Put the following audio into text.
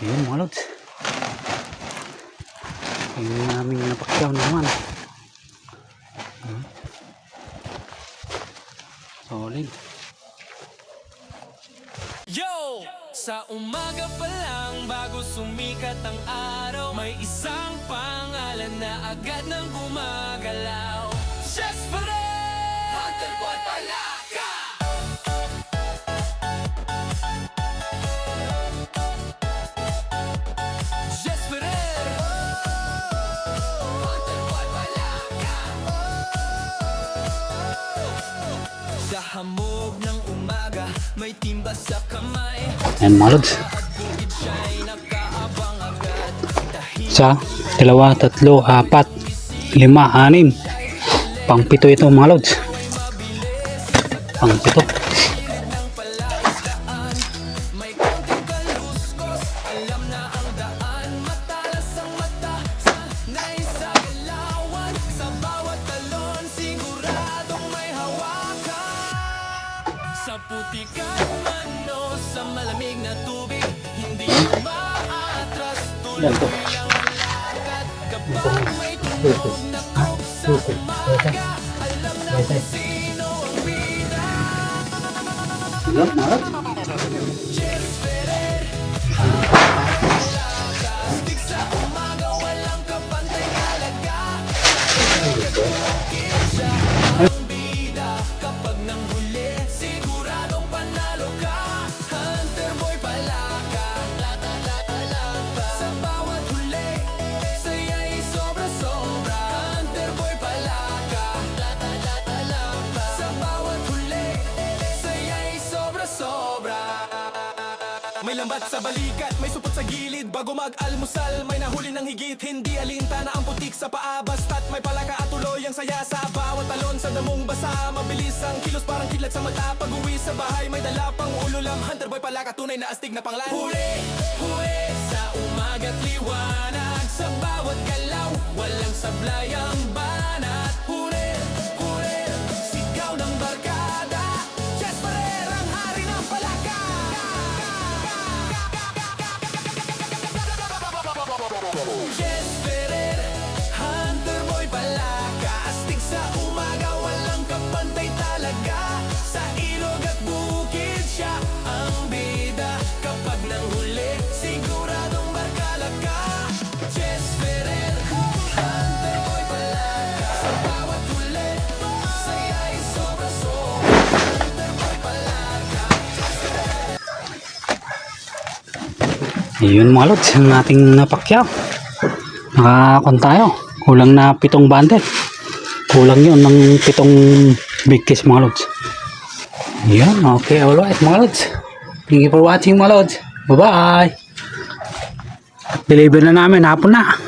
Ayun mga lods. Ayun namin napakyaw naman. Solid. Yo! Sa umaga pa lang bago sumikat ang araw, may isang pangalan na agad nang gumagalaw. Just for it! Hunter Boy Palaka! Just for it! Hunter Boy Palaka! Sa hamog ng umaga, may timba sa kamay. Ayan mga lods. Isa, dalawa, tatlo, apat, lima, anim. Pang-pito ito mga lods. Pang-pito. Sa putikang mano, sa malamig na tubig, hindi maatras, tuloy lang ang lakad. Kapag may tunog na coke sa umaga, alam na kung sino ang bida. Just Ferrer, astig sa umaga, walang kapantay talaga. Ang bida, kapag nanghuli, siguradong panalo ka. Hunter Boy Palaka, sa bawat huli, saya'y sobra-sobra. Hunter Boy Palaka, sa bawat huli, saya'y sobra-sobra. May lambat sa balikat, may supot sa gilid. Bago mag-almusal, may nahuli ng higit. Hindi alintana ang putik sa paa, basta't may palaka at tuloy ang saya sa bawat talon. Sa damong basa, mabilis ang kilos, parang kidlat sa mata. Pag-uwi sa bahay, may dala pang ululam. Hunter Boy Palaka, tunay na astig na panglan. Huli, huli, sa umaga't liwanag. Sa bawat galaw, walang sablay ang banat. Huli, huli, sigaw ng barkada. Just Ferrer, ang hari ng palaka. Just Ferrer, Hunter Boy Palaka, astig sa umaga, walang kapantay talaga. Sa ilog at bukid siya ang bida. Kapag nanghuli, siguradong barkala ka. Just Ferrer, Hunter Boy Palaka, sa bawat huli, saya'y sobra-sobra. Hunter Boy Palaka. Ayun mga lods, ang ating napakyaw. Nakakon tayo. Kulang na 7 bundle. Kulang yun ng 7 big case mga lods. Ayun, okay, alright mga lods. Thank you for watching mga lods. Bye bye. Deliver na namin, hapon na.